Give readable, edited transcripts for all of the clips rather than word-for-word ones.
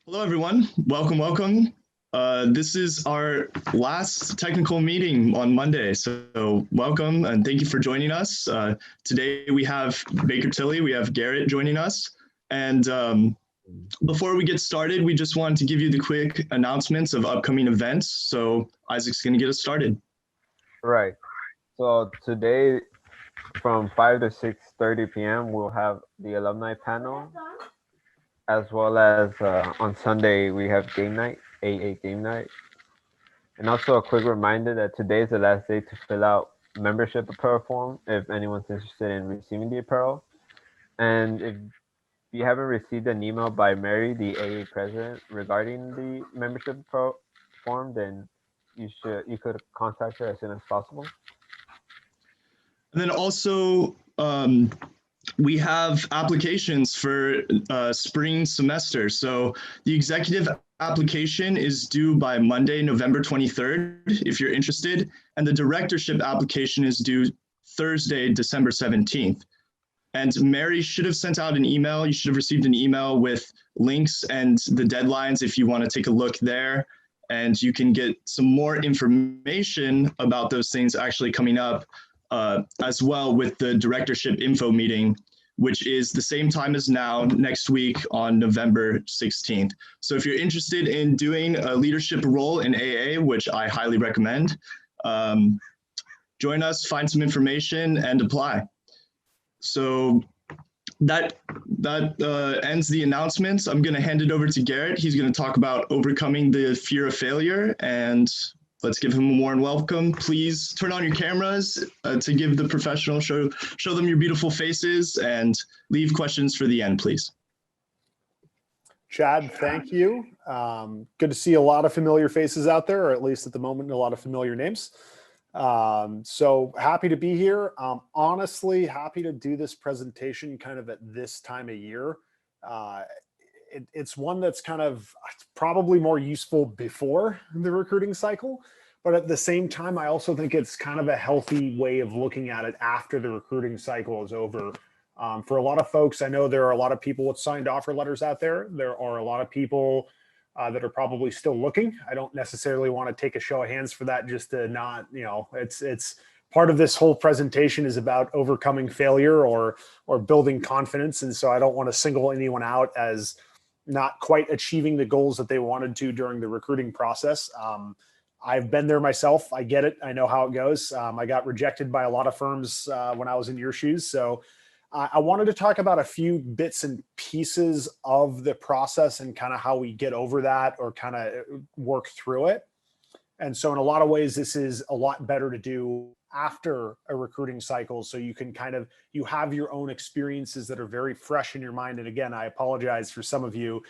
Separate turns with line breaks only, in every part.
Hello, everyone. Welcome, welcome. This is our last technical meeting on Monday, so welcome and thank you for joining us. Today we have Baker Tilly, we have Garrett joining us, and before we get started, we just wanted to give you the quick announcements of upcoming events. So Isaac's going to get us started.
Right. So today from 5 to 6:30 p.m. we'll have the alumni panel, as well as on Sunday we have game night, AA game night. And also a quick reminder that today is the last day to fill out membership apparel form if anyone's interested in receiving the apparel. And if you haven't received an email by Mary, the AA president, regarding the membership apparel form, then you could contact her as soon as possible.
And then also, we have applications for spring semester. So the executive application is due by Monday, November 23rd, if you're interested. And the directorship application is due Thursday, December 17th. And Mary should have sent out an email. You should have received an email with links and the deadlines if you want to take a look there. And you can get some more information about those things actually coming up as well with the directorship info meeting, which is the same time as now, next week on November 16th. So if you're interested in doing a leadership role in AA, which I highly recommend, join us, find some information, and apply. So that ends the announcements. I'm going to hand it over to Garrett. He's going to talk about overcoming the fear of failure, and let's give him a warm welcome. Please turn on your cameras to give the professional, show them your beautiful faces, and leave questions for the end, please.
Chad, thank you. Good to see a lot of familiar faces out there, or at least at the moment, a lot of familiar names. So happy to be here. Honestly, happy to do this presentation kind of at this time of year. It's one that's kind of probably more useful before the recruiting cycle, but at the same time, I also think it's kind of a healthy way of looking at it after the recruiting cycle is over. For a lot of folks, I know there are a lot of people with signed offer letters out there. There are a lot of people that are probably still looking. I don't necessarily want to take a show of hands for that, just to not, it's part of this whole presentation is about overcoming failure or building confidence. And so I don't want to single anyone out as not quite achieving the goals that they wanted to during the recruiting process. I've been there myself. I get it. I know how it goes. I got rejected by a lot of firms when I was in your shoes. So I wanted to talk about a few bits and pieces of the process and kind of how we get over that or kind of work through it. And so in a lot of ways, this is a lot better to do after a recruiting cycle. So you can you have your own experiences that are very fresh in your mind. And again, I apologize for some of you.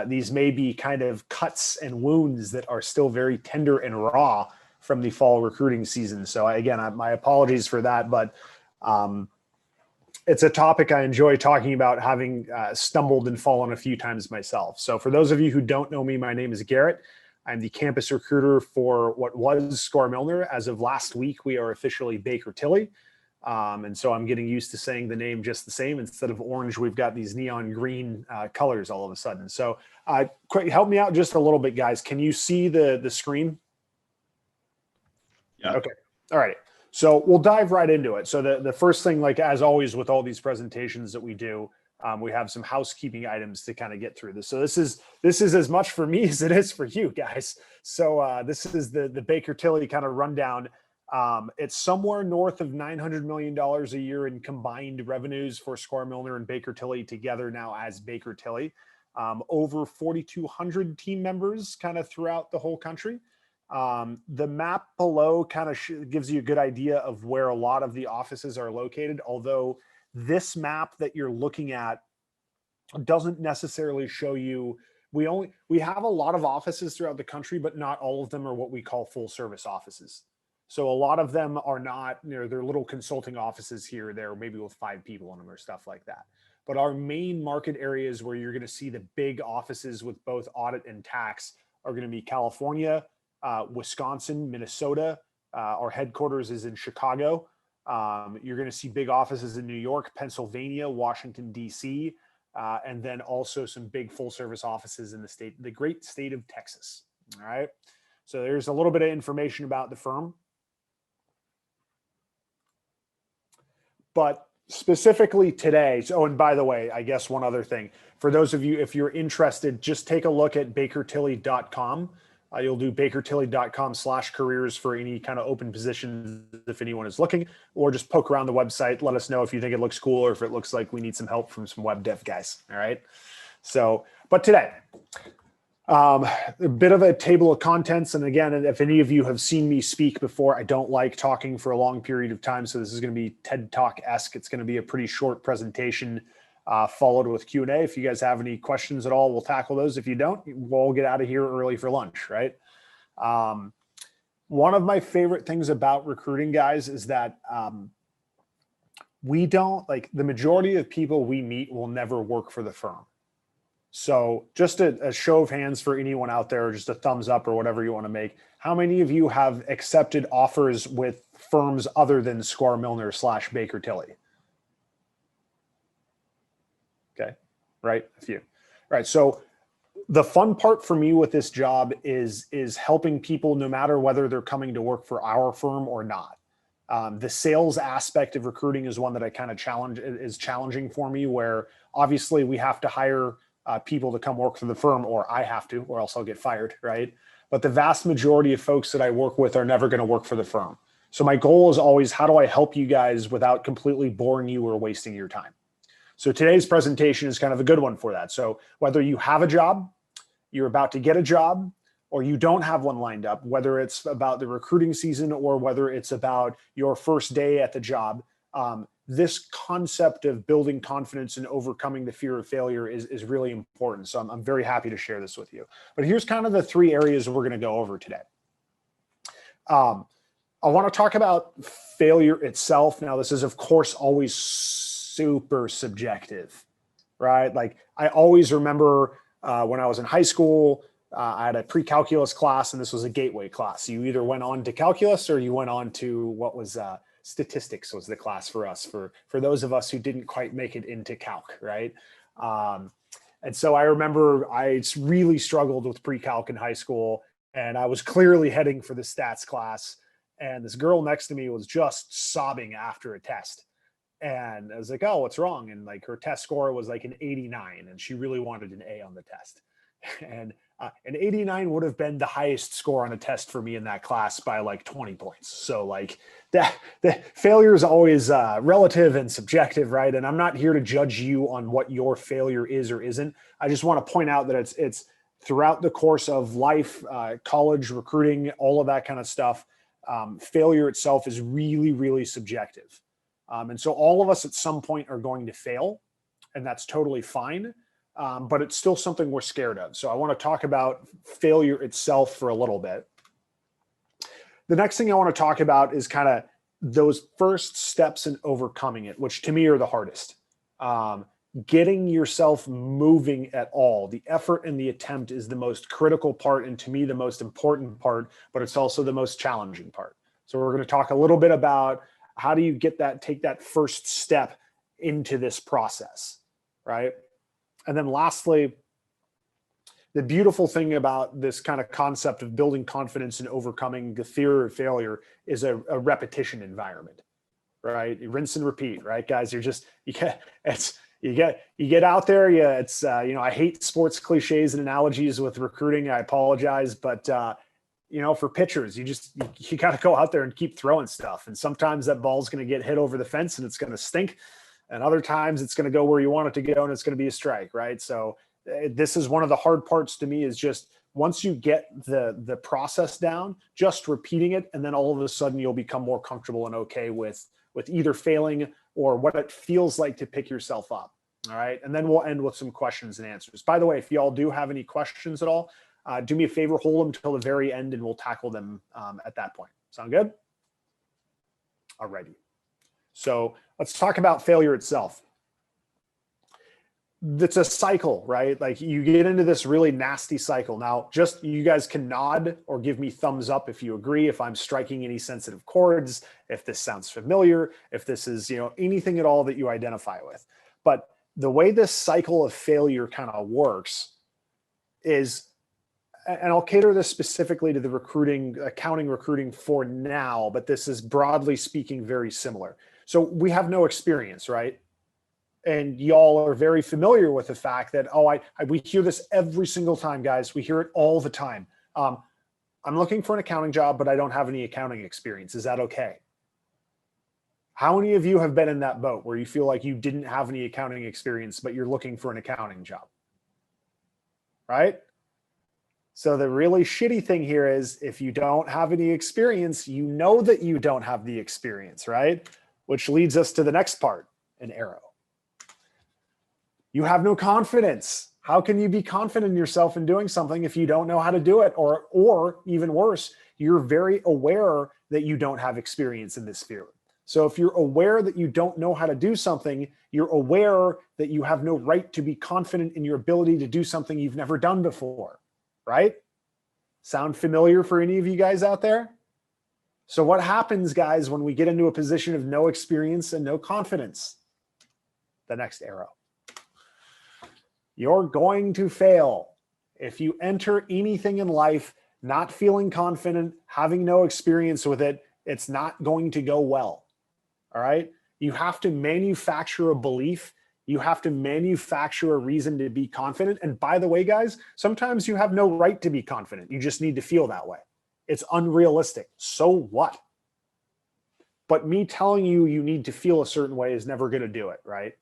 These may be kind of cuts and wounds that are still very tender and raw from the fall recruiting season. So again, my apologies for that, but it's a topic I enjoy talking about, having stumbled and fallen a few times myself. So for those of you who don't know me, my name is Garrett. I'm the campus recruiter for what was Score Milner. As of last week, we are officially Baker Tilly. And so I'm getting used to saying the name just the same. Instead of orange, we've got these neon green colors all of a sudden. So quick, help me out just a little bit, guys. Can you see the screen?
Yeah.
Okay. All right. So we'll dive right into it. So the first thing, like as always with all these presentations that we do, we have some housekeeping items to kind of get through this. So this is as much for me as it is for you guys. So this is the Baker Tilly kind of rundown. It's somewhere north of $900 million a year in combined revenues for Score Milner and Baker Tilly together now as Baker Tilly. Over 4,200 team members kind of throughout the whole country. The map below kind of gives you a good idea of where a lot of the offices are located, although this map that you're looking at doesn't necessarily show you, we have a lot of offices throughout the country, but not all of them are what we call full service offices. So a lot of them are not, they're little consulting offices here or there, maybe with 5 people in them or stuff like that. But our main market areas where you're going to see the big offices with both audit and tax are going to be California, Wisconsin, Minnesota. Our headquarters is in Chicago. You're going to see big offices in New York, Pennsylvania, Washington, D.C., and then also some big full service offices in the great state of Texas. All right. So there's a little bit of information about the firm. But specifically today, so, and by the way, I guess one other thing, for those of you, if you're interested, just take a look at bakertilly.com. You'll do bakertilly.com/careers for any kind of open positions if anyone is looking, or just poke around the website. Let us know if you think it looks cool or if it looks like we need some help from some web dev guys. All right. So, but today, a bit of a table of contents. And again, if any of you have seen me speak before, I don't like talking for a long period of time. So this is going to be TED Talk-esque. It's going to be a pretty short presentation followed with Q&A. If you guys have any questions at all, we'll tackle those. If you don't, we'll get out of here early for lunch, right? One of my favorite things about recruiting, guys, is that we don't, like, the majority of people we meet will never work for the firm. So just a show of hands for anyone out there, just a thumbs up or whatever you want to make. How many of you have accepted offers with firms other than Squire Milner / Baker Tilly? Okay, right, a few. All right, so the fun part for me with this job is helping people no matter whether they're coming to work for our firm or not. The sales aspect of recruiting is one that I kind of challenging for me, where obviously we have to hire people to come work for the firm, or I have to, or else I'll get fired, right? But the vast majority of folks that I work with are never going to work for the firm. So my goal is always, how do I help you guys without completely boring you or wasting your time? So today's presentation is kind of a good one for that. So whether you have a job, you're about to get a job, or you don't have one lined up, whether it's about the recruiting season or whether it's about your first day at the job, this concept of building confidence and overcoming the fear of failure is really important. So I'm very happy to share this with you. But here's kind of the 3 areas we're going to go over today. I want to talk about failure itself. Now, this is, of course, always super subjective, right? Like, I always remember when I was in high school, I had a pre-calculus class, and this was a gateway class. You either went on to calculus or you went on to what was statistics was the class for us, for those of us who didn't quite make it into calc, right? And so I remember I really struggled with pre-calc in high school, and I was clearly heading for the stats class. And this girl next to me was just sobbing after a test. And I was like, oh, what's wrong? And like, her test score was like an 89, and she really wanted an A on the test. And an 89 would have been the highest score on a test for me in that class by like 20 points. So like, the failure is always relative and subjective, right? And I'm not here to judge you on what your failure is or isn't. I just want to point out that it's throughout the course of life, college, recruiting, all of that kind of stuff. Failure itself is really, really subjective. And so all of us at some point are going to fail, and that's totally fine. But it's still something we're scared of. So I want to talk about failure itself for a little bit. The next thing I want to talk about is kind of those first steps in overcoming it, which to me are the hardest. Getting yourself moving at all. The effort and the attempt is the most critical part, and to me, the most important part, but it's also the most challenging part. So we're going to talk a little bit about how do you take that first step into this process, right? And then lastly, the beautiful thing about this kind of concept of building confidence and overcoming the fear of failure is a repetition environment, right? You rinse and repeat, right, guys? You get out there. I hate sports cliches and analogies with recruiting. I apologize, but for pitchers, you got to go out there and keep throwing stuff. And sometimes that ball's going to get hit over the fence and it's going to stink. And other times it's going to go where you want it to go and it's going to be a strike, right? So this is one of the hard parts to me, is just once you get the process down, just repeating it, and then all of a sudden you'll become more comfortable and okay with either failing or what it feels like to pick yourself up. All right. And then we'll end with some questions and answers. By the way, if y'all do have any questions at all, do me a favor, hold them till the very end and we'll tackle them at that point. Sound good? Alrighty. So let's talk about failure itself. It's a cycle, right? Like, you get into this really nasty cycle. Now, just you guys can nod or give me thumbs up if you agree, if I'm striking any sensitive chords, if this sounds familiar, if this is, anything at all that you identify with. But the way this cycle of failure kind of works is, and I'll cater this specifically to the accounting recruiting for now, but this is broadly speaking very similar. So we have no experience, right? And y'all are very familiar with the fact that, we hear this every single time, guys. We hear it all the time. I'm looking for an accounting job, but I don't have any accounting experience. Is that okay? How many of you have been in that boat where you feel like you didn't have any accounting experience, but you're looking for an accounting job? Right? So the really shitty thing here is if you don't have any experience, you know that you don't have the experience, right? Which leads us to the next part, an arrow. You have no confidence. How can you be confident in yourself in doing something if you don't know how to do it? Or even worse, you're very aware that you don't have experience in this field. So if you're aware that you don't know how to do something, you're aware that you have no right to be confident in your ability to do something you've never done before, right? Sound familiar for any of you guys out there? So what happens, guys, when we get into a position of no experience and no confidence? The next arrow. You're going to fail. If you enter anything in life not feeling confident, having no experience with it, it's not going to go well. All right? You have to manufacture a belief. You have to manufacture a reason to be confident. And by the way, guys, sometimes you have no right to be confident. You just need to feel that way. It's unrealistic. So what? But me telling you you need to feel a certain way is never going to do it, right?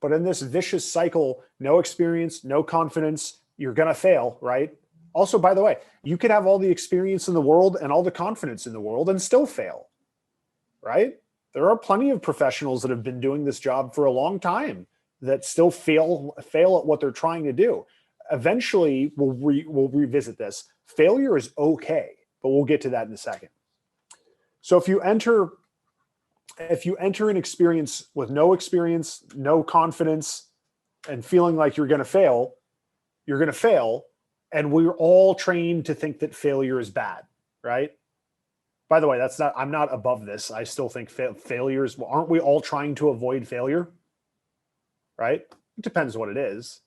But in this vicious cycle, no experience, no confidence, you're going to fail, right? Also, by the way, you could have all the experience in the world and all the confidence in the world and still fail, right? There are plenty of professionals that have been doing this job for a long time that still fail at what they're trying to do. Eventually, we'll revisit this. Failure is okay, but we'll get to that in a second. So if you enter an experience with no experience, no confidence, and feeling like you're going to fail, you're going to fail. And we're all trained to think that failure is bad, right? By the way, I'm not above this. I still think failures, aren't we all trying to avoid failure? Right? It depends what it is,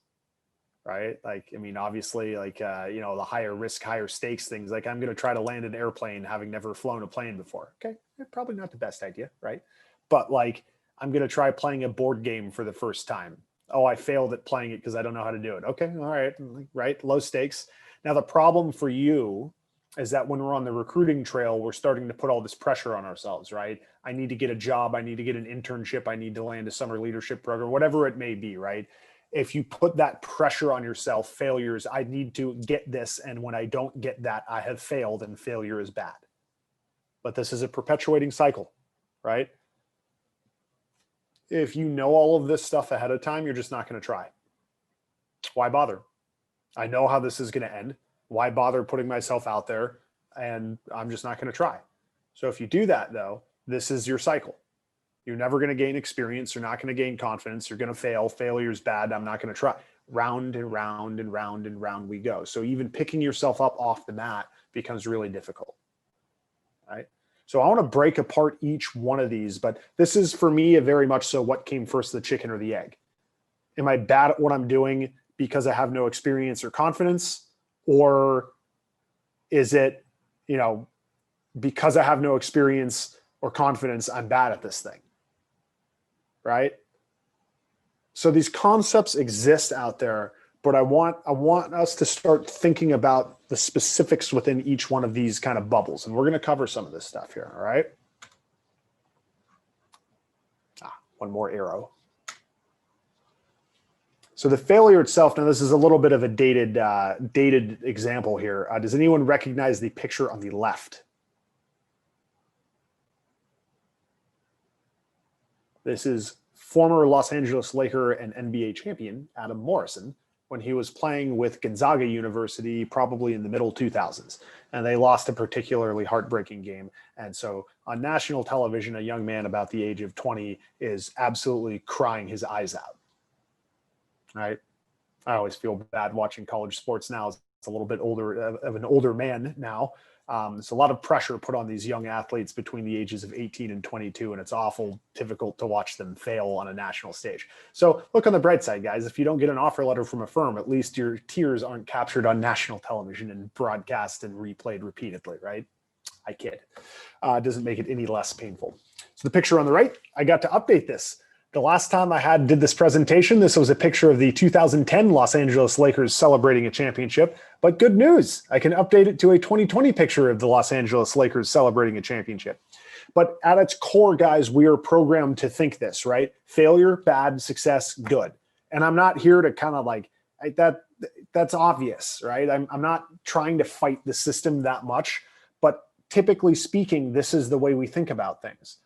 right? Like, I mean, obviously, like, the higher risk, higher stakes things, like I'm going to try to land an airplane having never flown a plane before. Okay, probably not the best idea, right? But like, I'm going to try playing a board game for the first time. Oh, I failed at playing it because I don't know how to do it. Okay, all right, right, low stakes. Now, the problem for you is that when we're on the recruiting trail, we're starting to put all this pressure on ourselves, right? I need to get a job. I need to get an internship. I need to land a summer leadership program, whatever it may be, right? If you put that pressure on yourself, failures, I need to get this. And when I don't get that, I have failed and failure is bad. But this is a perpetuating cycle, right? If you know all of this stuff ahead of time, you're just not going to try. Why bother? I know how this is going to end. Why bother putting myself out there? And I'm just not going to try. So if you do that, though, this is your cycle. You're never going to gain experience. You're not going to gain confidence. You're going to fail. Failure is bad. I'm not going to try. Round and round and round and round we go. So even picking yourself up off the mat becomes really difficult, right? So I want to break apart each one of these, but this is for me a very much so what came first, the chicken or the egg? Am I bad at what I'm doing because I have no experience or confidence? Or is it, because I have no experience or confidence, I'm bad at this thing, right? So these concepts exist out there, but I want us to start thinking about the specifics within each one of these kind of bubbles. And we're going to cover some of this stuff here, all right? One more arrow. So the failure itself, now this is a little bit of a dated example here. Does anyone recognize the picture on the left? This is former Los Angeles Laker and NBA champion Adam Morrison when he was playing with Gonzaga University, probably in the middle 2000s. And they lost a particularly heartbreaking game. And so on national television, a young man about the age of 20 is absolutely crying his eyes out. Right? I always feel bad watching college sports now. It's a little bit older of an older man now. There's a lot of pressure put on these young athletes between the ages of 18 and 22, and it's awful difficult to watch them fail on a national stage. So look on the bright side, guys. If you don't get an offer letter from a firm, at least your tears aren't captured on national television and broadcast and replayed repeatedly, right? I kid. Doesn't make it any less painful. So the picture on the right, I got to update this. The last time I did this presentation, this was a picture of the 2010 Los Angeles Lakers celebrating a championship. But good news, I can update it to a 2020 picture of the Los Angeles Lakers celebrating a championship. But at its core, guys, we are programmed to think this, right? Failure, bad; success, good. And I'm not here to kind of like that. That's obvious, right? I'm not trying to fight the system that much, but typically speaking, this is the way we think about things.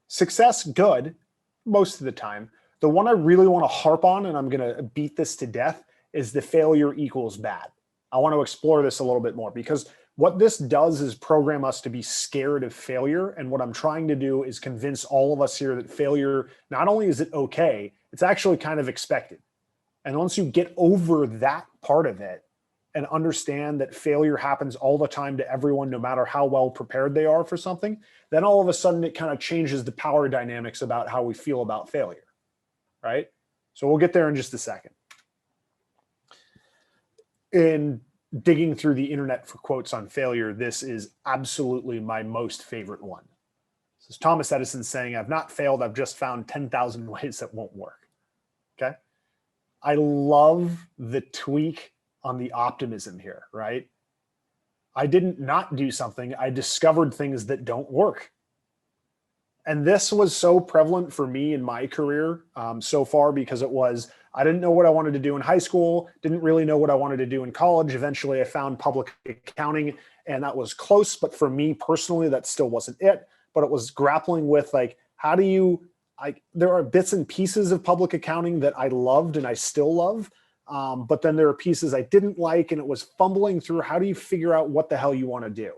Success, good. Most of the time. The one I really want to harp on, and I'm going to beat this to death, is the failure equals bad. I want to explore this a little bit more because what this does is program us to be scared of failure. And what I'm trying to do is convince all of us here that failure, not only is it okay, it's actually kind of expected. And once you get over that part of it and understand that failure happens all the time to everyone, no matter how well prepared they are for something, then all of a sudden it kind of changes the power dynamics about how we feel about failure, right? So we'll get there in just a second. In digging through the internet for quotes on failure, this is absolutely my most favorite one. This is Thomas Edison saying, "I've not failed, I've just found 10,000 ways that won't work." Okay? I love the tweak on the optimism here, right? I didn't not do something. I discovered things that don't work. And this was so prevalent for me in my career so far because I didn't know what I wanted to do in high school, didn't really know what I wanted to do in college. Eventually I found public accounting and that was close. But for me personally, that still wasn't it. But it was grappling with like, how do you, there are bits and pieces of public accounting that I loved and I still love. But then there are pieces I didn't like, and it was fumbling through how do you figure out what the hell you want to do?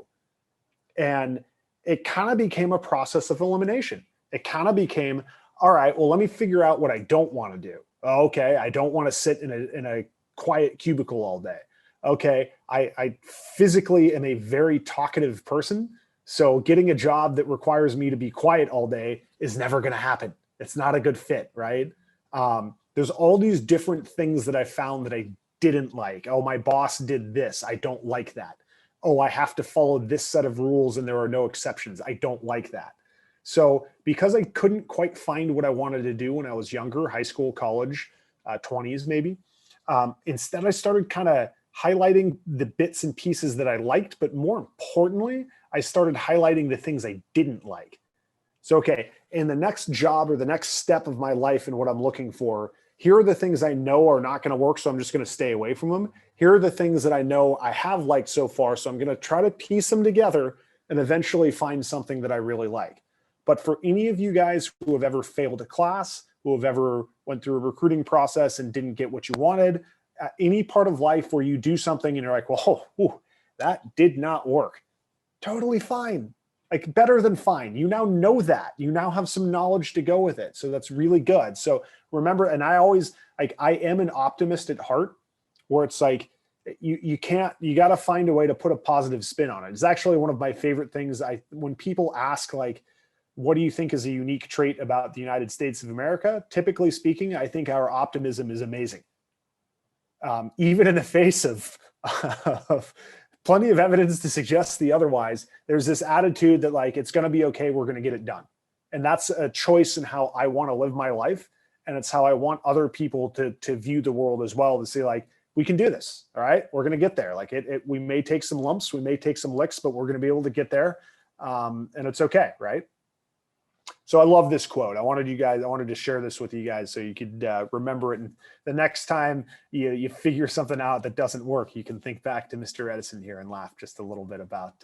And it kind of became a process of elimination. It kind of became, all right, well, let me figure out what I don't want to do. Okay, I don't want to sit in a quiet cubicle all day. Okay, I physically am a very talkative person, so getting a job that requires me to be quiet all day is never going to happen. It's not a good fit, right? There's all these different things that I found that I didn't like. Oh, my boss did this. I don't like that. Oh, I have to follow this set of rules and there are no exceptions. I don't like that. So because I couldn't quite find what I wanted to do when I was younger, high school, college, 20s maybe, instead I started kind of highlighting the bits and pieces that I liked, but more importantly, I started highlighting the things I didn't like. So, okay, in the next job or the next step of my life and what I'm looking for, here are the things I know are not going to work, so I'm just going to stay away from them. Here are the things that I know I have liked so far, so I'm going to try to piece them together and eventually find something that I really like. But for any of you guys who have ever failed a class, who have ever went through a recruiting process and didn't get what you wanted, any part of life where you do something and you're like, well, that did not work. Totally fine. Like better than fine. You now know that. You now have some knowledge to go with it. So that's really good. So remember, and I always, like, I am an optimist at heart, where it's like, you got to find a way to put a positive spin on it. It's actually one of my favorite things. When people ask, like, what do you think is a unique trait about the United States of America? Typically speaking, I think our optimism is amazing. Even in the face of plenty of evidence to suggest the otherwise, there's this attitude that like, it's going to be okay. We're going to get it done. And that's a choice in how I want to live my life. And it's how I want other people to view the world as well, to say like, we can do this. All right. We're going to get there. Like we may take some lumps, we may take some licks, but we're going to be able to get there. And it's okay. Right. So I love this quote. I wanted to share this with you guys so you could remember it. And the next time you figure something out that doesn't work, you can think back to Mr. Edison here and laugh just a little bit about,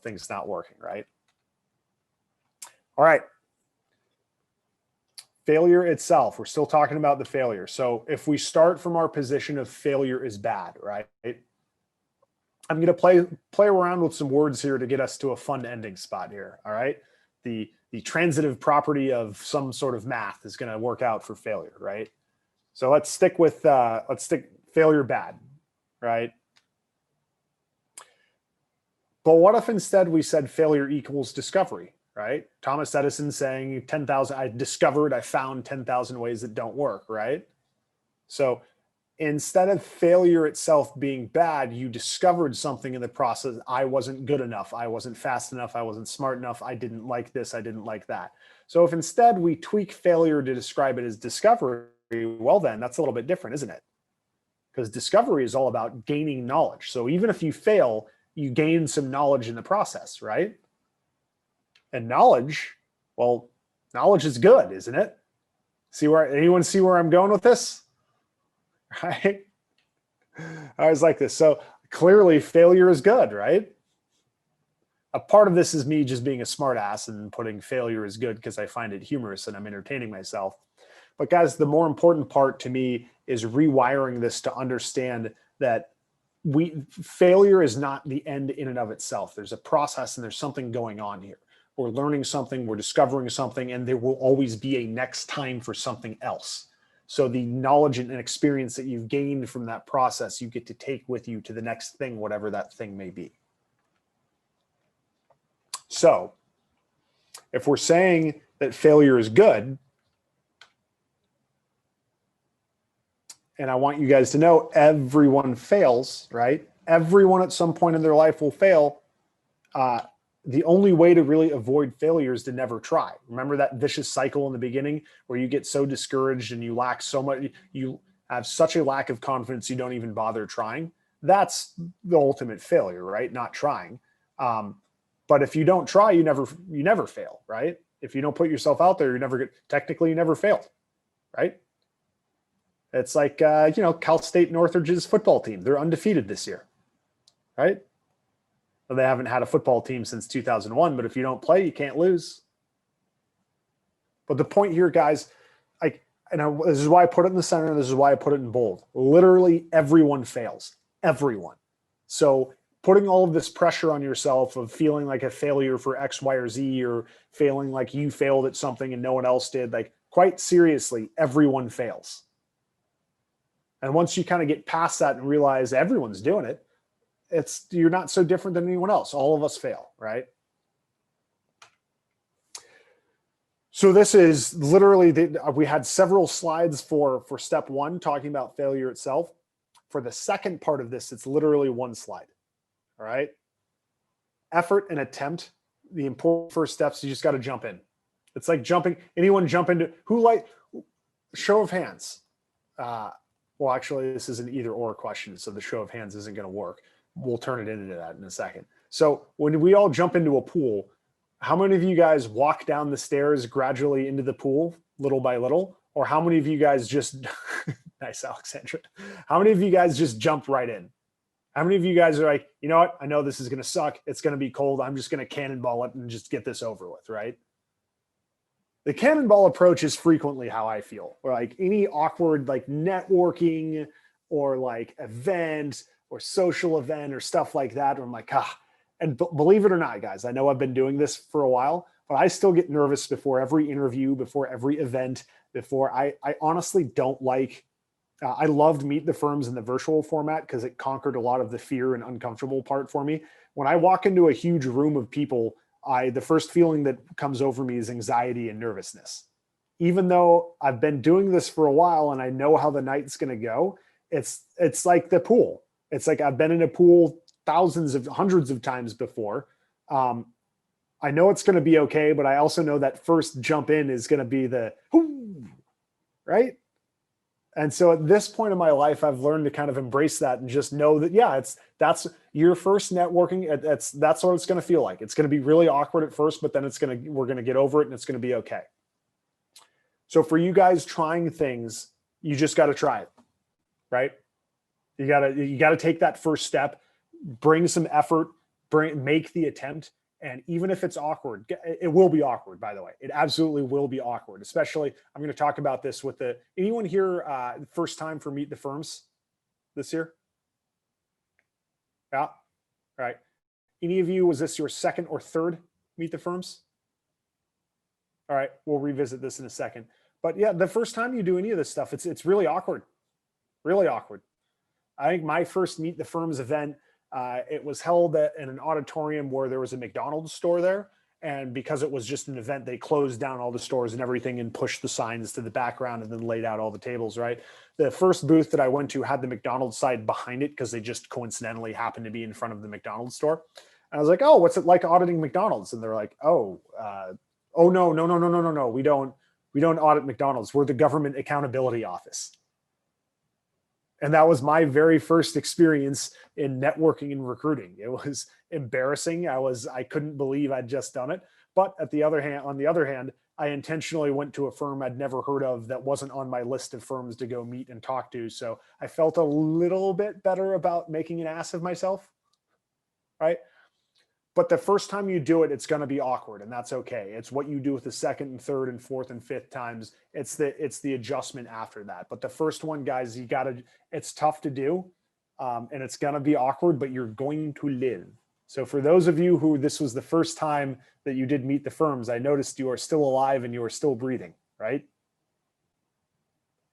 things not working, right? All right. Failure itself. We're still talking about the failure. So if we start from our position of failure is bad, right? I'm going to play around with some words here to get us to a fun ending spot here. All right. The transitive property of some sort of math is going to work out for failure, right? So let's stick failure bad, right? But what if instead we said failure equals discovery, right? Thomas Edison saying 10,000, I found 10,000 ways that don't work, right? So instead of failure itself being bad, you discovered something in the process. I wasn't good enough. I wasn't fast enough. I wasn't smart enough. I didn't like this. I didn't like that. So if instead we tweak failure to describe it as discovery, well, then that's a little bit different, isn't it? Because discovery is all about gaining knowledge. So even if you fail, you gain some knowledge in the process, right? And knowledge, well, knowledge is good, isn't it? Anyone see where I'm going with this? Right? I was like this. So clearly failure is good, right? A part of this is me just being a smart ass and putting failure is good because I find it humorous and I'm entertaining myself. But guys, the more important part to me is rewiring this to understand that failure is not the end in and of itself. There's a process and there's something going on here. We're learning something, we're discovering something, and there will always be a next time for something else. So the knowledge and experience that you've gained from that process, you get to take with you to the next thing, whatever that thing may be. So if we're saying that failure is good, and I want you guys to know everyone fails, right? Everyone at some point in their life will fail. The only way to really avoid failure is to never try. Remember that vicious cycle in the beginning where you get so discouraged and you lack so much, you have such a lack of confidence you don't even bother trying. That's the ultimate failure, right? Not trying. But if you don't try, you never fail, right? If you don't put yourself out there, technically you never failed, right? It's like, Cal State Northridge's football team. They're undefeated this year, right? Well, they haven't had a football team since 2001, but if you don't play, you can't lose. But the point here, guys, this is why I put it in the center, and this is why I put it in bold. Literally everyone fails, everyone. So putting all of this pressure on yourself of feeling like a failure for X, Y, or Z, or feeling like you failed at something and no one else did, like quite seriously, everyone fails. And once you kind of get past that and realize everyone's doing it, you're not so different than anyone else. All of us fail, right? So this is literally, we had several slides for step one talking about failure itself. For the second part of this, it's literally one slide, all right? Effort and attempt, the important first steps, you just got to jump in. It's like jumping, anyone jump into, show of hands. Well, actually, this is an either or question, so the show of hands isn't going to work. We'll turn it into that in a second. So when we all jump into a pool, how many of you guys walk down the stairs gradually into the pool, little by little? Or how many of you guys just, nice, Alexandra. How many of you guys just jump right in? How many of you guys are like, you know what? I know this is going to suck. It's going to be cold. I'm just going to cannonball it and just get this over with, right? The cannonball approach is frequently how I feel. Or like any awkward like networking or like event or social event or stuff like that, where I'm like, and believe it or not, guys, I know I've been doing this for a while, but I still get nervous before every interview, before every event, I honestly don't like, I loved Meet the Firms in the virtual format because it conquered a lot of the fear and uncomfortable part for me. When I walk into a huge room of people, the first feeling that comes over me is anxiety and nervousness. Even though I've been doing this for a while and I know how the night's going to go, it's like the pool. It's like I've been in a pool hundreds of times before. I know it's going to be okay, but I also know that first jump in is going to be the whoo, right? And so at this point in my life, I've learned to kind of embrace that and just know that, yeah, that's your first networking. That's what it's going to feel like. It's going to be really awkward at first, but then we're going to get over it and it's going to be okay. So for you guys trying things, you just got to try it, right? You got to take that first step, bring some effort, make the attempt. And even if it's awkward, it will be awkward, by the way. It absolutely will be awkward, especially I'm going to talk about this with anyone here first time for Meet the Firms this year? Yeah. All right. Any of you, was this your second or third Meet the Firms? All right. We'll revisit this in a second. But yeah, the first time you do any of this stuff, it's really awkward. Really awkward. I think my first Meet the Firms event, It was held in an auditorium where there was a McDonald's store there. And because it was just an event, they closed down all the stores and everything and pushed the signs to the background and then laid out all the tables, right? The first booth that I went to had the McDonald's side behind it because they just coincidentally happened to be in front of the McDonald's store. And I was like, oh, what's it like auditing McDonald's? And they're like, oh, no. We don't audit McDonald's. We're the Government Accountability Office. And that was my very first experience in networking and recruiting. It was embarrassing. I couldn't believe I'd just done it. But on the other hand, I intentionally went to a firm I'd never heard of that wasn't on my list of firms to go meet and talk to. So I felt a little bit better about making an ass of myself, right? But the first time you do it, it's going to be awkward, and that's okay. It's what you do with the second and third and fourth and fifth times. It's the adjustment after that. But the first one, guys, it's tough to do, and it's going to be awkward, but you're going to live. So for those of you who this was the first time that you did meet the firms, I noticed you are still alive and you are still breathing, right?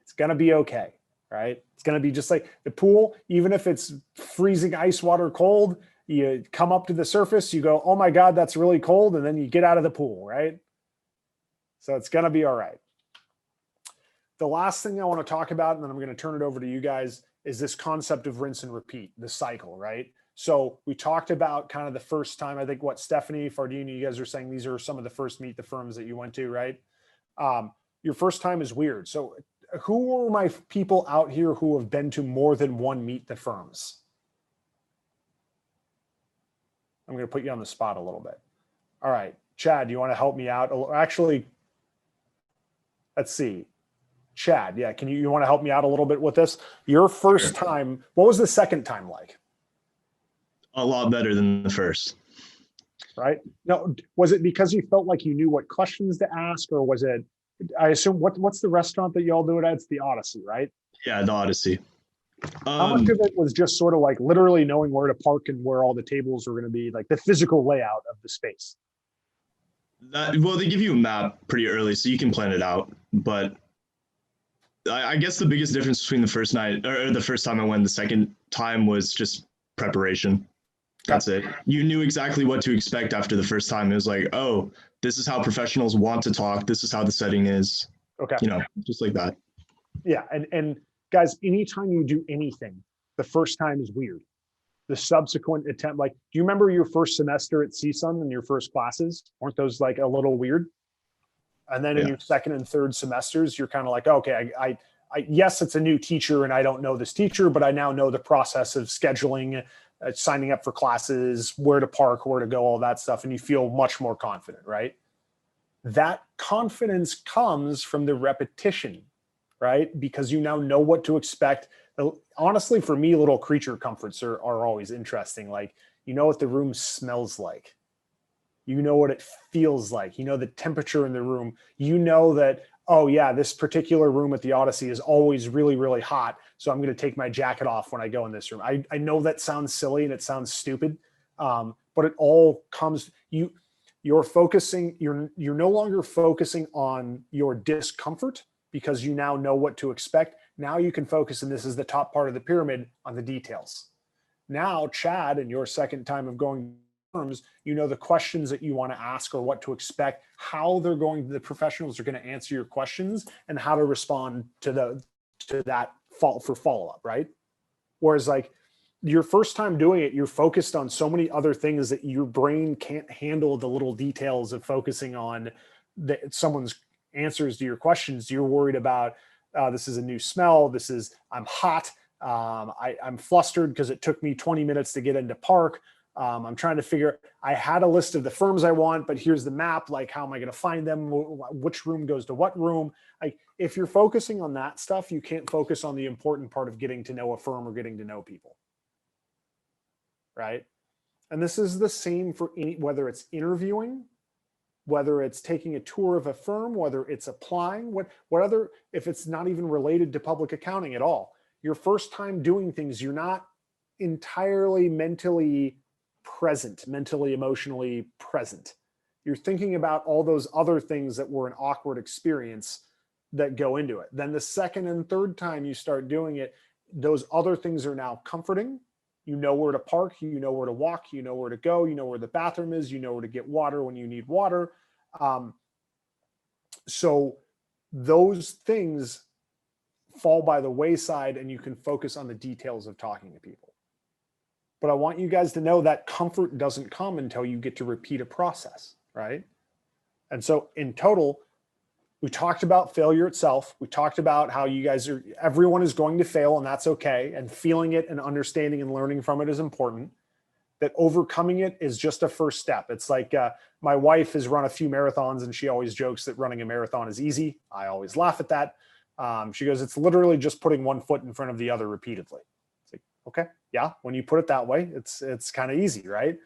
It's going to be okay, right? It's going to be just like the pool, even if it's freezing ice water cold. You come up to the surface, you go, oh my God, that's really cold. And then you get out of the pool, right? So it's going to be all right. The last thing I want to talk about, and then I'm going to turn it over to you guys, is this concept of rinse and repeat, the cycle, right? So we talked about kind of the first time, I think what Stephanie, Fardini, you guys are saying these are some of the first meet the firms that you went to, right? Your first time is weird. So who are my people out here who have been to more than one meet the firms? I'm going to put you on the spot a little bit. All right, Chad, do you want to help me out? Actually, let's see. Chad, yeah, you want to help me out a little bit with this? Your first time, what was the second time like?
A lot better than the first.
Right? No, was it because you felt like you knew what questions to ask, or was it, I assume, what's the restaurant that y'all do it at? It's the Odyssey, right?
Yeah, the Odyssey.
How much of it was just sort of like literally knowing where to park and where all the tables are going to be, like the physical layout of the space?
Well, they give you a map pretty early, so you can plan it out. But I guess the biggest difference between the first night or the first time I went, the second time was just preparation. That's it. You knew exactly what to expect after the first time. It was like, oh, this is how professionals want to talk. This is how the setting is.
Okay.
Just like that.
Yeah. And guys, anytime you do anything, the first time is weird. The subsequent attempt, like, do you remember your first semester at CSUN and your first classes? Weren't those like a little weird? And then in your second and third semesters, you're kind of like, okay, I yes, it's a new teacher and I don't know this teacher, but I now know the process of scheduling, signing up for classes, where to park, where to go, all that stuff. And you feel much more confident, right? That confidence comes from the repetition, right? Because you now know what to expect. Honestly, for me, little creature comforts are always interesting. Like, you know what the room smells like. You know what it feels like. You know the temperature in the room. You know that, oh yeah, this particular room at the Odyssey is always really, really hot. So I'm going to take my jacket off when I go in this room. I know that sounds silly and it sounds stupid, but it all comes, you're focusing, you're no longer focusing on your discomfort because you now know what to expect. Now you can focus, and this is the top part of the pyramid, on the details. Now, Chad, in your second time of going firms, you know the questions that you want to ask or what to expect, how the professionals are going to answer your questions, and how to respond to that for follow-up, right? Whereas like your first time doing it, you're focused on so many other things that your brain can't handle the little details of focusing on someone's answers to your questions. You're worried about, this is a new smell. I'm hot. I'm flustered because it took me 20 minutes to get into park. I'm trying to figure, I had a list of the firms I want, but here's the map. Like, how am I going to find them? Which room goes to what room? Like, if you're focusing on that stuff, you can't focus on the important part of getting to know a firm or getting to know people. Right. And this is the same for whether it's interviewing, whether it's taking a tour of a firm, whether it's applying, if it's not even related to public accounting at all. Your first time doing things, you're not entirely mentally present, mentally, emotionally present. You're thinking about all those other things that were an awkward experience that go into it. Then the second and third time you start doing it, those other things are now comforting You know where to park, you know where to walk, you know where to go, you know where the bathroom is, you know where to get water when you need water. So those things fall by the wayside and you can focus on the details of talking to people. But I want you guys to know that comfort doesn't come until you get to repeat a process, right? And so in total, we talked about failure itself. We talked about how you guys are, everyone is going to fail and that's okay. And feeling it and understanding and learning from it is important. That overcoming it is just a first step. It's like my wife has run a few marathons and she always jokes that running a marathon is easy. I always laugh at that. She goes, it's literally just putting one foot in front of the other repeatedly. It's like, okay, yeah, when you put it that way, it's kind of easy, right?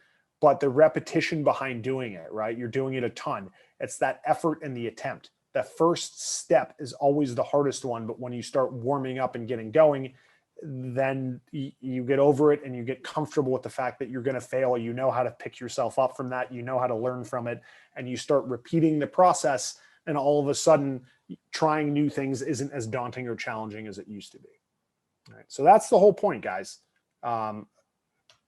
But the repetition behind doing it, right? You're doing it a ton. It's that effort and the attempt. The first step is always the hardest one, but when you start warming up and getting going, then you get over it and you get comfortable with the fact that you're going to fail. You know how to pick yourself up from that. You know how to learn from it, and you start repeating the process. And all of a sudden, trying new things isn't as daunting or challenging as it used to be. All right. So that's the whole point, guys.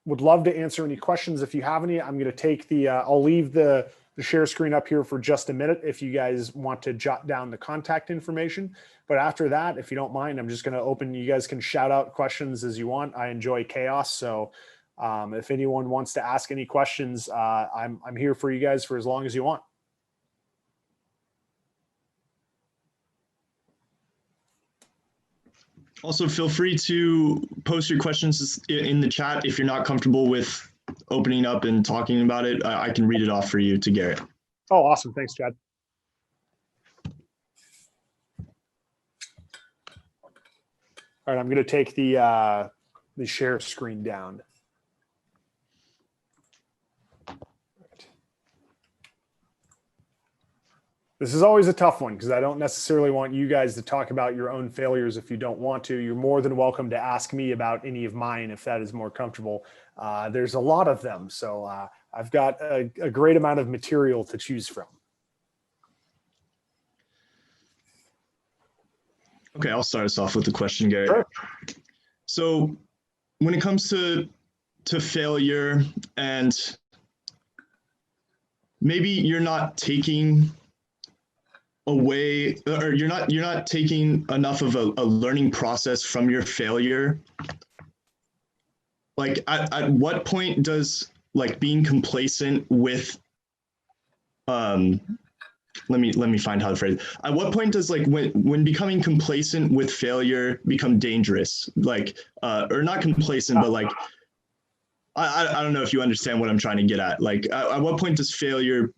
Would love to answer any questions if you have any. I'm going to take I'll leave the share screen up here for just a minute if you guys want to jot down the contact information. But after that, if you don't mind, I'm just going to open. You guys can shout out questions as you want. I enjoy chaos. So if anyone wants to ask any questions, I'm here for you guys for as long as you want.
Also, feel free to post your questions in the chat if you're not comfortable with opening up and talking about it. I can read it off for you to Garrett.
Oh, awesome. Thanks, Chad. All right, I'm going to take the share screen down. This is always a tough one because I don't necessarily want you guys to talk about your own failures if you don't want to. You're more than welcome to ask me about any of mine if that is more comfortable. There's a lot of them, so I've got a great amount of material to choose from.
Okay, I'll start us off with a question, Garrett.
Sure.
So when it comes to failure, and maybe you're not taking away, or you're not taking enough of a learning process from your failure, like at what point does like being complacent with let me find how to phrase it. At what point does like when becoming complacent with failure become dangerous? Like or not complacent, but like I don't know if you understand what I'm trying to get at. Like at what point does failure,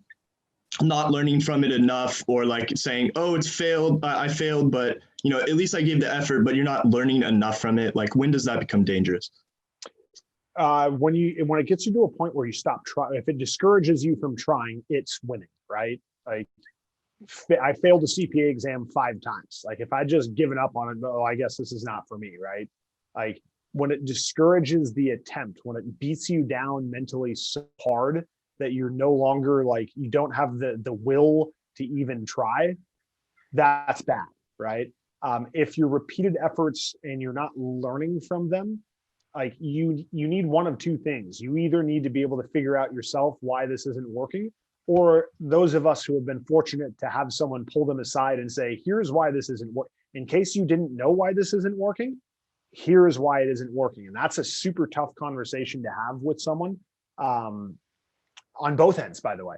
not learning from it enough, or like saying, oh, it's failed, I failed, but you know, at least I gave the effort, but you're not learning enough from it. Like when does that become dangerous?
When it gets you to a point where you stop trying, if it discourages you from trying, it's winning, right? Like I failed the CPA exam 5 times. Like if I just given up on it, oh, I guess this is not for me, right? Like when it discourages the attempt, when it beats you down mentally so hard that you're no longer like, you don't have the will to even try, that's bad, right? If your repeated efforts and you're not learning from them, like you need one of 2 things. You either need to be able to figure out yourself why this isn't working, or those of us who have been fortunate to have someone pull them aside and say, here's why this isn't working. In case you didn't know why this isn't working, here's why it isn't working. And that's a super tough conversation to have with someone, on both ends, by the way.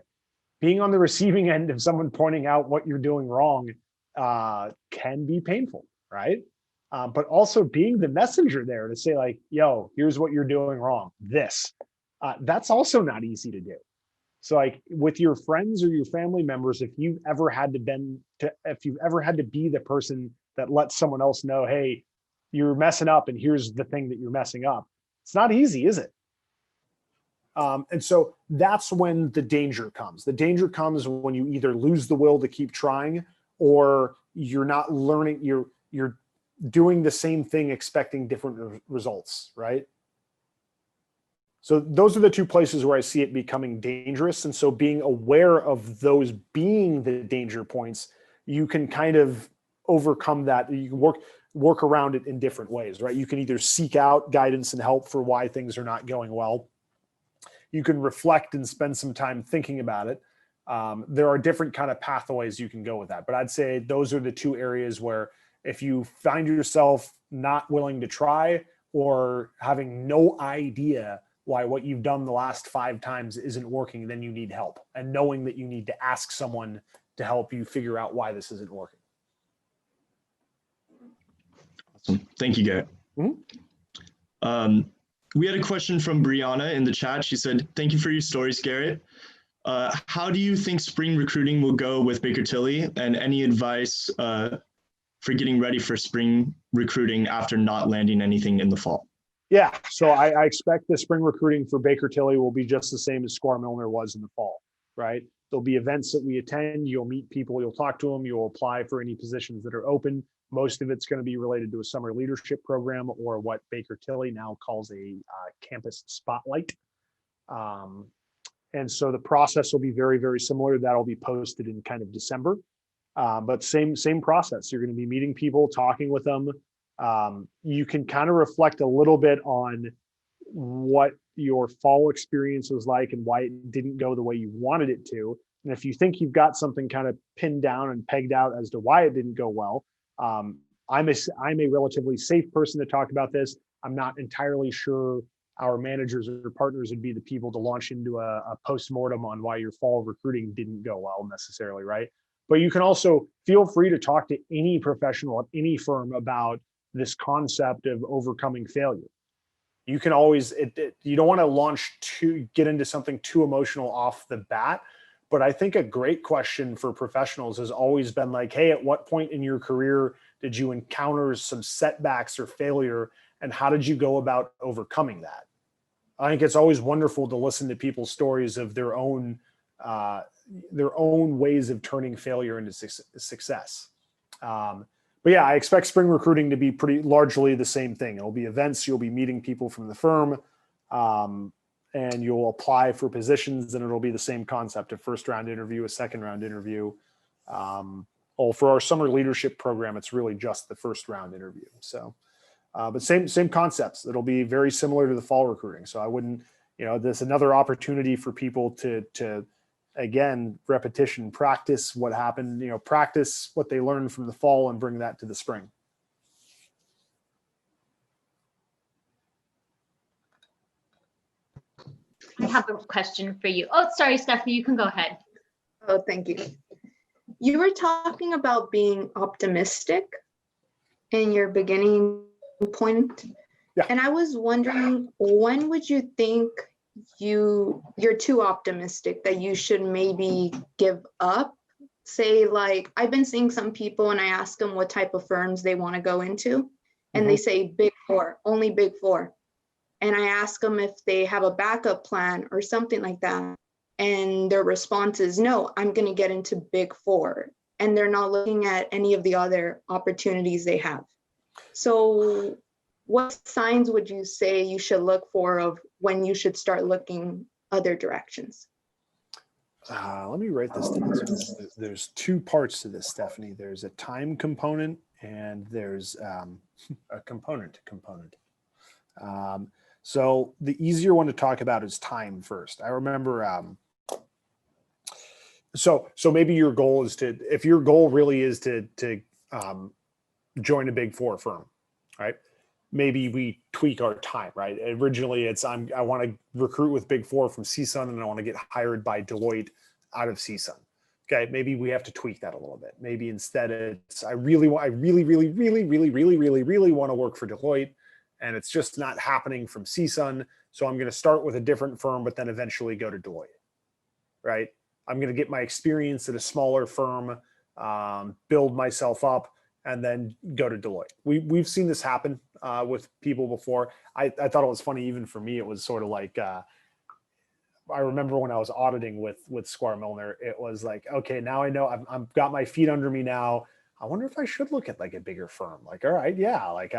Being on the receiving end of someone pointing out what you're doing wrong can be painful, right? But also being the messenger there to say like, yo, here's what you're doing wrong, that's also not easy to do. So like with your friends or your family members, if you've ever had to be the person that lets someone else know, hey, you're messing up and here's the thing that you're messing up, it's not easy, is it? And so that's when the danger comes. The danger comes when you either lose the will to keep trying, or you're not learning, you're doing the same thing expecting different results, right? So those are the 2 places where I see it becoming dangerous. And so being aware of those being the danger points, you can kind of overcome that. You can work. work around it in different ways, right? You can either seek out guidance and help for why things are not going well. You can reflect and spend some time thinking about it. There are different kind of pathways you can go with that. But I'd say those are the two areas where if you find yourself not willing to try or having no idea why what you've done the last 5 times isn't working, then you need help. And knowing that you need to ask someone to help you figure out why this isn't working.
Awesome. Thank you, Garrett. We had a question from Brianna in the chat. She said, thank you for your stories, Garrett. How do you think spring recruiting will go with Baker Tilly, and any advice for getting ready for spring recruiting after not landing anything in the fall?
Yeah, so I expect the spring recruiting for Baker Tilly will be just the same as Square Milner was in the fall, right? There'll be events that we attend. You'll meet people, you'll talk to them, you'll apply for any positions that are open. Most of it's going to be related to a summer leadership program, or what Baker Tilly now calls a campus spotlight. And so the process will be very, very similar. That'll be posted in kind of December. But same process. You're going to be meeting people, talking with them. You can kind of reflect a little bit on what your fall experience was like and why it didn't go the way you wanted it to. And if you think you've got something kind of pinned down and pegged out as to why it didn't go well, I'm a relatively safe person to talk about this. I'm not entirely sure our managers or partners would be the people to launch into a post-mortem on why your fall recruiting didn't go well necessarily, right? But you can also feel free to talk to any professional at any firm about this concept of overcoming failure. You can always, you don't want to get into something too emotional off the bat, but I think a great question for professionals has always been like, hey, at what point in your career did you encounter some setbacks or failure, and how did you go about overcoming that? I think it's always wonderful to listen to people's stories of their own ways of turning failure into success. But yeah, I expect spring recruiting to be pretty largely the same thing. It'll be events, you'll be meeting people from the firm, and you'll apply for positions, and it'll be the same concept: a first round interview, a second round interview. For our summer leadership program, it's really just the first round interview. So, but same concepts. It'll be very similar to the fall recruiting. So I wouldn't, there's another opportunity for people to again, repetition, practice what happened, practice what they learned from the fall and bring that to the spring.
I have a question for you. Oh, sorry, Stephanie, you can go ahead.
Oh, thank you. You were talking about being optimistic in your beginning point.
Yeah.
And I was wondering, when would you think you're too optimistic, that you should maybe give up? Say, like, I've been seeing some people and I ask them what type of firms they want to go into, and they say Big Four, only Big Four. And I ask them if they have a backup plan or something like that, and their response is, no, I'm going to get into Big Four, and they're not looking at any of the other opportunities they have. So what signs would you say you should look for of when you should start looking other directions?
Let me write this down. There's 2 parts to this, Stephanie. There's a time component, and there's a component. So the easier one to talk about is time first. I remember, so maybe your goal is if your goal really is to join a Big Four firm, right? Maybe we tweak our time, right? Originally I want to recruit with Big Four from CSUN, and I want to get hired by Deloitte out of CSUN. Okay, maybe we have to tweak that a little bit. Maybe instead it's I really want to work for Deloitte, and it's just not happening from CSUN. So I'm going to start with a different firm, but then eventually go to Deloitte, right? I'm going to get my experience at a smaller firm, build myself up, and then go to Deloitte. We've seen this happen with people before. I thought it was funny, even for me, it was sort of like, I remember when I was auditing with Square Milner, it was like, okay, now I know I've got my feet under me now. I wonder if I should look at like a bigger firm. Like, all right, yeah, like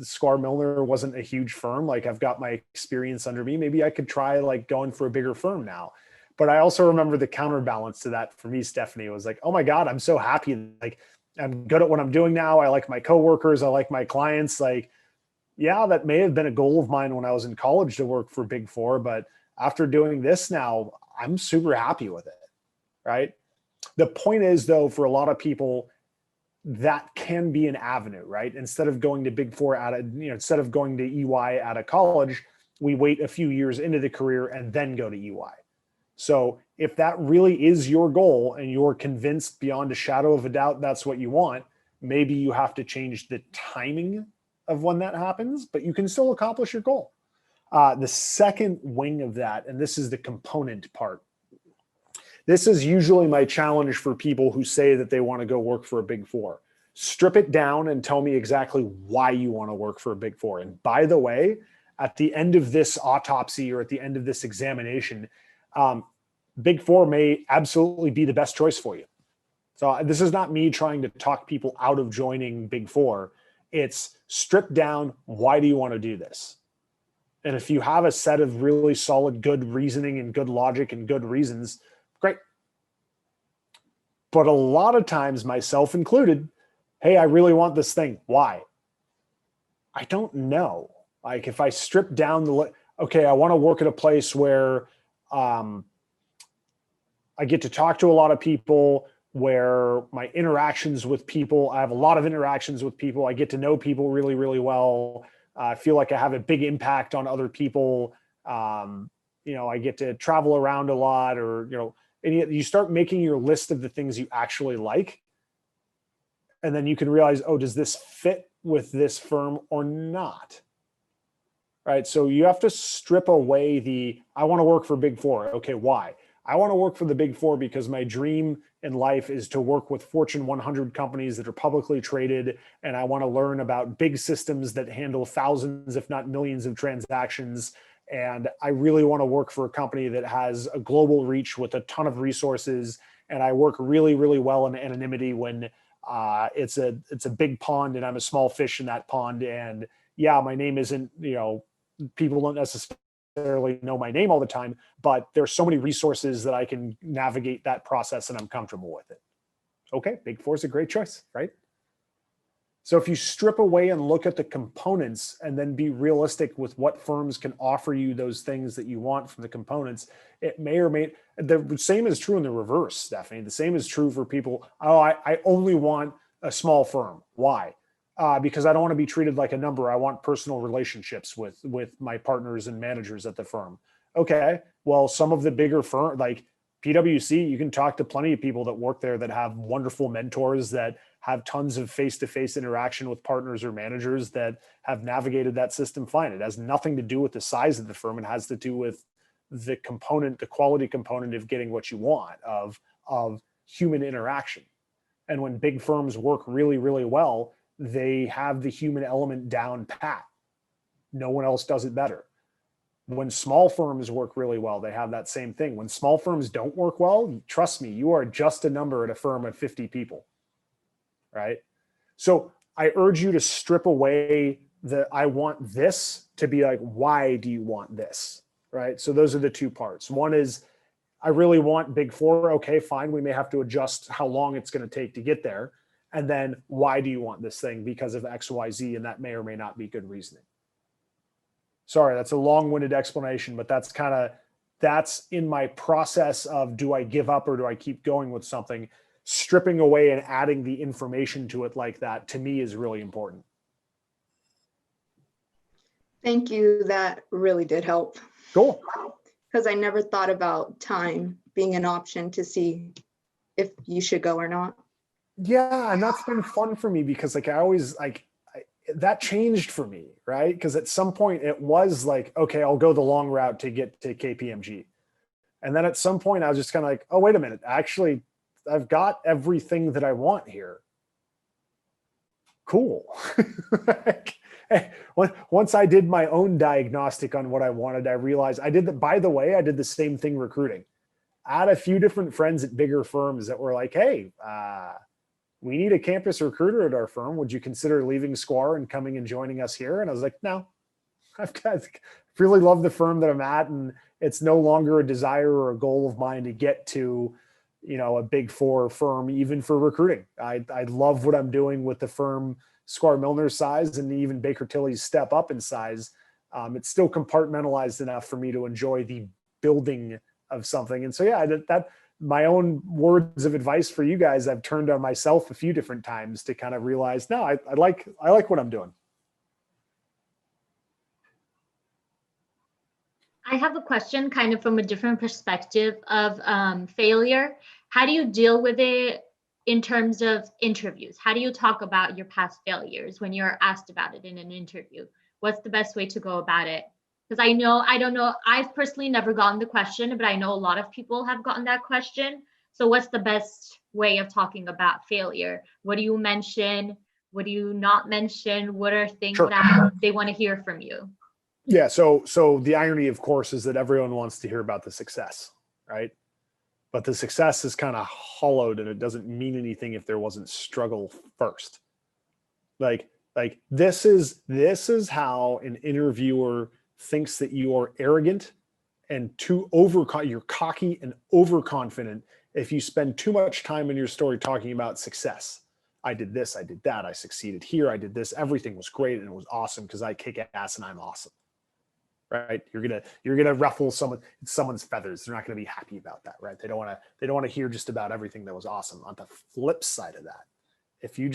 Square Milner wasn't a huge firm. Like, I've got my experience under me. Maybe I could try like going for a bigger firm now. But I also remember the counterbalance to that for me, Stephanie, was like, oh my God, I'm so happy. Like, I'm good at what I'm doing now. I like my coworkers. I like my clients. Like, yeah, that may have been a goal of mine when I was in college to work for Big Four, but after doing this now, I'm super happy with it, right? The point is, though, for a lot of people, that can be an avenue, right? Instead of going to Big Four instead of going to EY out of college, we wait a few years into the career and then go to EY. So if that really is your goal and you're convinced beyond a shadow of a doubt that's what you want, maybe you have to change the timing of when that happens, but you can still accomplish your goal. The second wing of that, and this is the component part. This is usually my challenge for people who say that they want to go work for a Big Four. Strip it down and tell me exactly why you want to work for a Big Four. And by the way, at the end of this autopsy or at the end of this examination, Big Four may absolutely be the best choice for you. So this is not me trying to talk people out of joining Big Four. It's stripped down. Why do you want to do this? And if you have a set of really solid, good reasoning and good logic and good reasons, great. But a lot of times, myself included, hey, I really want this thing. Why? I don't know. Like if I strip down okay, I want to work at a place where I get to talk to a lot of people, where my interactions with people, I have a lot of interactions with people. I get to know people really, really well. I feel like I have a big impact on other people. I get to travel around a lot, and you start making your list of the things you actually like. And then you can realize, oh, does this fit with this firm or not? Right. So you have to strip away I want to work for Big Four. Okay, why? I want to work for the Big Four because my dream in life is to work with Fortune 100 companies that are publicly traded. And I want to learn about big systems that handle thousands, if not millions of transactions. And I really want to work for a company that has a global reach with a ton of resources. And I work really, really well in anonymity when it's a big pond and I'm a small fish in that pond. And yeah, my name isn't, people don't necessarily know my name all the time, but there's so many resources that I can navigate that process and I'm comfortable with it. Okay, Big Four is a great choice, right? So if you strip away and look at the components and then be realistic with what firms can offer you those things that you want from the components, it may or may, the same is true in the reverse, Stephanie. The same is true for people. Oh, I only want a small firm. Why? Because I don't want to be treated like a number. I want personal relationships with my partners and managers at the firm. Okay, well, some of the bigger firms like PwC, you can talk to plenty of people that work there that have wonderful mentors that have tons of face-to-face interaction with partners or managers that have navigated that system fine. It has nothing to do with the size of the firm. It has to do with the component, the quality component of getting what you want, of human interaction. And when big firms work really, really well, they have the human element down pat. No one else does it better. When small firms work really well, they have that same thing. When small firms don't work well, trust me, you are just a number at a firm of 50 people, right? So I urge you to strip away I want this to be like, why do you want this, right? So those are the two parts. One is, I really want Big Four. Okay, fine. We may have to adjust how long it's going to take to get there. And then why do you want this thing? Because of X, Y, Z, and that may or may not be good reasoning. Sorry, that's a long-winded explanation, but that's in my process of, do I give up or do I keep going with something? Stripping away and adding the information to it like that, to me, is really important.
Thank you. That really did help.
Cool.
Because I never thought about time being an option to see if you should go or not.
Yeah, and that's been fun for me because that changed for me, right? Because at some point it was like, okay, I'll go the long route to get to KPMG. And then at some point I was just kind of like, oh, wait a minute. Actually, I've got everything that I want here. Cool. Once I did my own diagnostic on what I wanted, I realized I did the same thing recruiting. I had a few different friends at bigger firms that were like, hey, we need a campus recruiter at our firm. Would you consider leaving Square and coming and joining us here? And I was like, no, I really love the firm that I'm at. And it's no longer a desire or a goal of mine to get to a Big Four firm, even for recruiting. I love what I'm doing with the firm Squire Milner's size, and even Baker Tilly's step up in size. It's still compartmentalized enough for me to enjoy the building of something. And so, yeah, that my own words of advice for you guys, I've turned on myself a few different times to kind of realize, no, I like what I'm doing.
I have a question kind of from a different perspective of failure. How do you deal with it in terms of interviews? How do you talk about your past failures when you're asked about it in an interview? What's the best way to go about it? Because I don't know, I've personally never gotten the question, but I know a lot of people have gotten that question. So what's the best way of talking about failure? What do you mention? What do you not mention? What are things that they want to hear from you?
Yeah. So the irony, of course, is that everyone wants to hear about the success, right? But the success is kind of hollowed, and it doesn't mean anything if there wasn't struggle first. Like this is how an interviewer thinks that you are arrogant and you're cocky and overconfident if you spend too much time in your story talking about success. I did this, I did that, I succeeded here, I did this, everything was great and it was awesome because I kick ass and I'm awesome. Right? You're gonna ruffle someone's feathers. They're not gonna be happy about that, right? They don't want to hear just about everything that was awesome. On the flip side of that, if you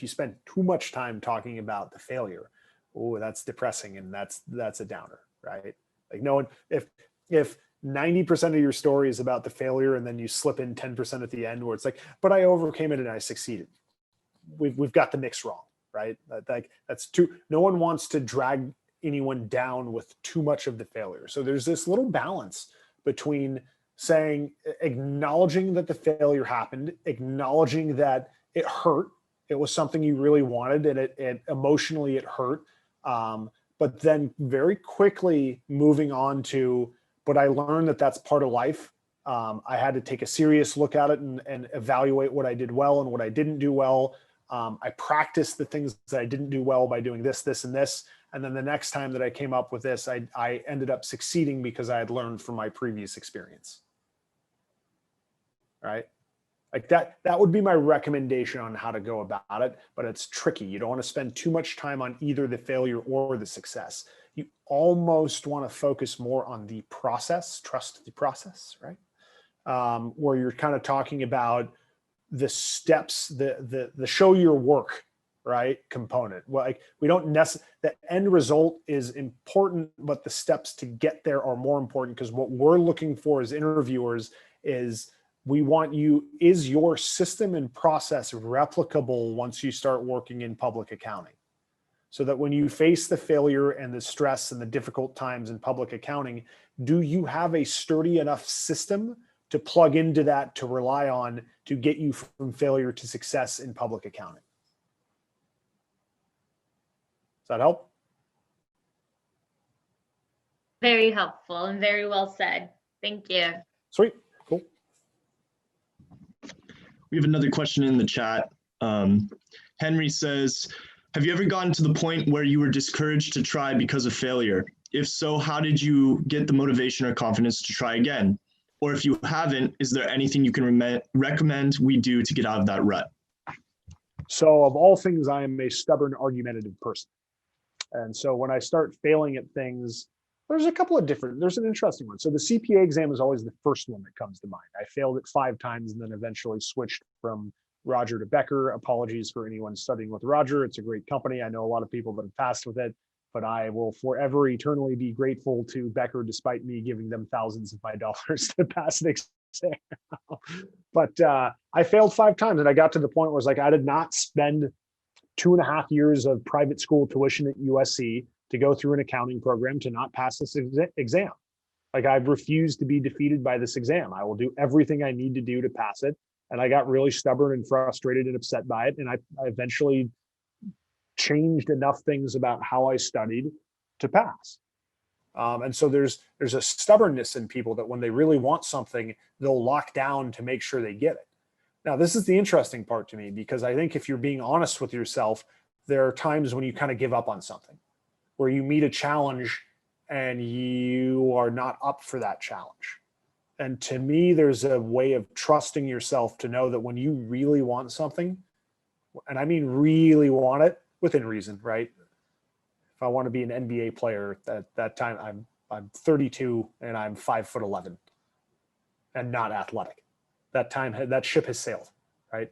spend too much time talking about the failure, oh, that's depressing and that's a downer, right? Like no one, if 90% of your story is about the failure and then you slip in 10% at the end where it's like, but I overcame it and I succeeded. We've got the mix wrong, right? No one wants to drag anyone down with too much of the failure. So there's this little balance between acknowledging that the failure happened, acknowledging that it hurt. It was something you really wanted and it emotionally it hurt. But then very quickly moving on to, but I learned that that's part of life. I had to take a serious look at it and evaluate what I did well and what I didn't do well. I practiced the things that I didn't do well by doing this, this, and this. And then the next time that I came up with this, I ended up succeeding because I had learned from my previous experience. Right? Like that would be my recommendation on how to go about it, but it's tricky. You don't want to spend too much time on either the failure or the success. You almost want to focus more on the process, trust the process, right? Where you're kind of talking about the steps, the show your work, right, component. Well, like we don't necessarily, the end result is important, but the steps to get there are more important because what we're looking for as interviewers is is your system and process replicable once you start working in public accounting? So that when you face the failure and the stress and the difficult times in public accounting, do you have a sturdy enough system to plug into that, to rely on, to get you from failure to success in public accounting? Does that help?
Very helpful and very well said. Thank you.
Sweet. Cool.
We have another question in the chat. Henry says, have you ever gotten to the point where you were discouraged to try because of failure? If so, how did you get the motivation or confidence to try again? Or if you haven't, is there anything you can recommend we do to get out of that rut?
So of all things, I am a stubborn, argumentative person. And so when I start failing at things, there's an interesting one. So the CPA exam is always the first one that comes to mind. I failed it 5 times and then eventually switched from Roger to Becker. Apologies for anyone studying with Roger. It's a great company. I know a lot of people that have passed with it, but I will forever eternally be grateful to Becker despite me giving them thousands of my dollars to pass an exam. But I failed 5 times and I got to the point where it's like I did not spend 2.5 years of private school tuition at USC to go through an accounting program to not pass this exam. Like I've refused to be defeated by this exam. I will do everything I need to do to pass it. And I got really stubborn and frustrated and upset by it. And I eventually changed enough things about how I studied to pass. And so there's a stubbornness in people that when they really want something, they'll lock down to make sure they get it. Now, this is the interesting part to me, because I think if you're being honest with yourself, there are times when you kind of give up on something, where you meet a challenge and you are not up for that challenge. And to me, there's a way of trusting yourself to know that when you really want something, and I mean really want it within reason, right? If I want to be an NBA player at that time, I'm 32 and I'm 5'11" and not athletic. That ship has sailed, right?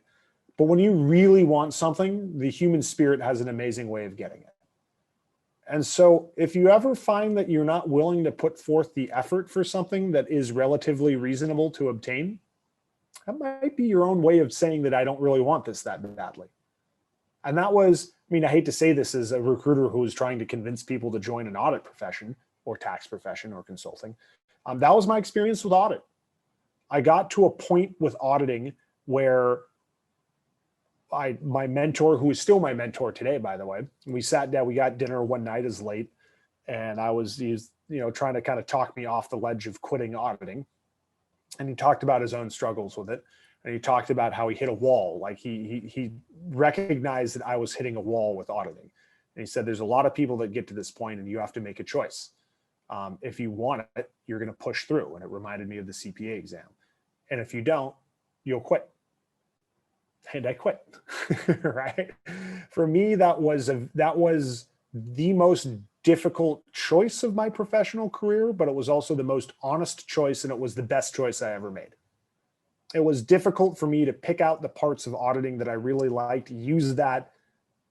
But when you really want something, the human spirit has an amazing way of getting it. And so if you ever find that you're not willing to put forth the effort for something that is relatively reasonable to obtain, that might be your own way of saying that I don't really want this that badly. And that was, I mean, I hate to say this as a recruiter who was trying to convince people to join an audit profession or tax profession or consulting. That was my experience with audit. I got to a point with auditing where my mentor, who is still my mentor today, by the way, we sat down, we got dinner one night as late, and he was trying to kind of talk me off the ledge of quitting auditing. And he talked about his own struggles with it. And he talked about how he hit a wall. Like he recognized that I was hitting a wall with auditing. And he said, there's a lot of people that get to this point and you have to make a choice. If you want it, you're going to push through. And it reminded me of the CPA exam. And if you don't, you'll quit. And I quit, right? For me, that was the most difficult choice of my professional career, but it was also the most honest choice, and it was the best choice I ever made. It was difficult for me to pick out the parts of auditing that I really liked, use that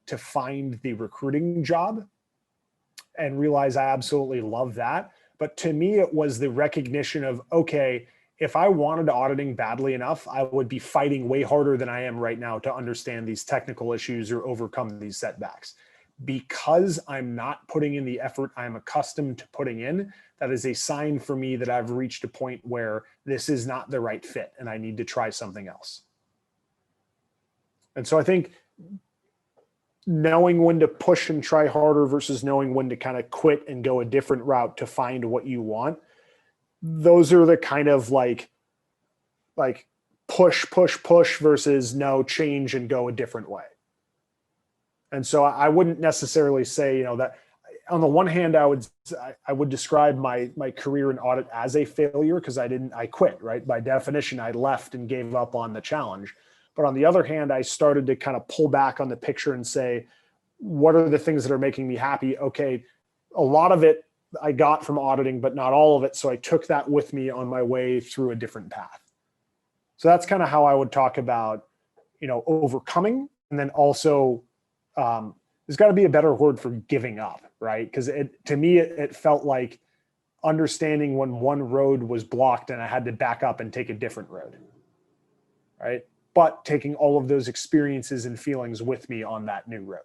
to find the recruiting job, and realize I absolutely love that. But to me, it was the recognition of, okay, if I wanted auditing badly enough, I would be fighting way harder than I am right now to understand these technical issues or overcome these setbacks. Because I'm not putting in the effort I'm accustomed to putting in, that is a sign for me that I've reached a point where this is not the right fit and I need to try something else. And so I think knowing when to push and try harder versus knowing when to kind of quit and go a different route to find what you want, those are the kind of like push versus no, change and go a different way. And so I wouldn't necessarily say, that on the one hand, I would describe my career in audit as a failure because I quit, right? By definition, I left and gave up on the challenge. But on the other hand, I started to kind of pull back on the picture and say, what are the things that are making me happy? Okay, a lot of it I got from auditing, but not all of it. So I took that with me on my way through a different path. So that's kind of how I would talk about, overcoming. And then also, there's got to be a better word for giving up, right? Because to me, it felt like understanding when one road was blocked and I had to back up and take a different road, right? But taking all of those experiences and feelings with me on that new road.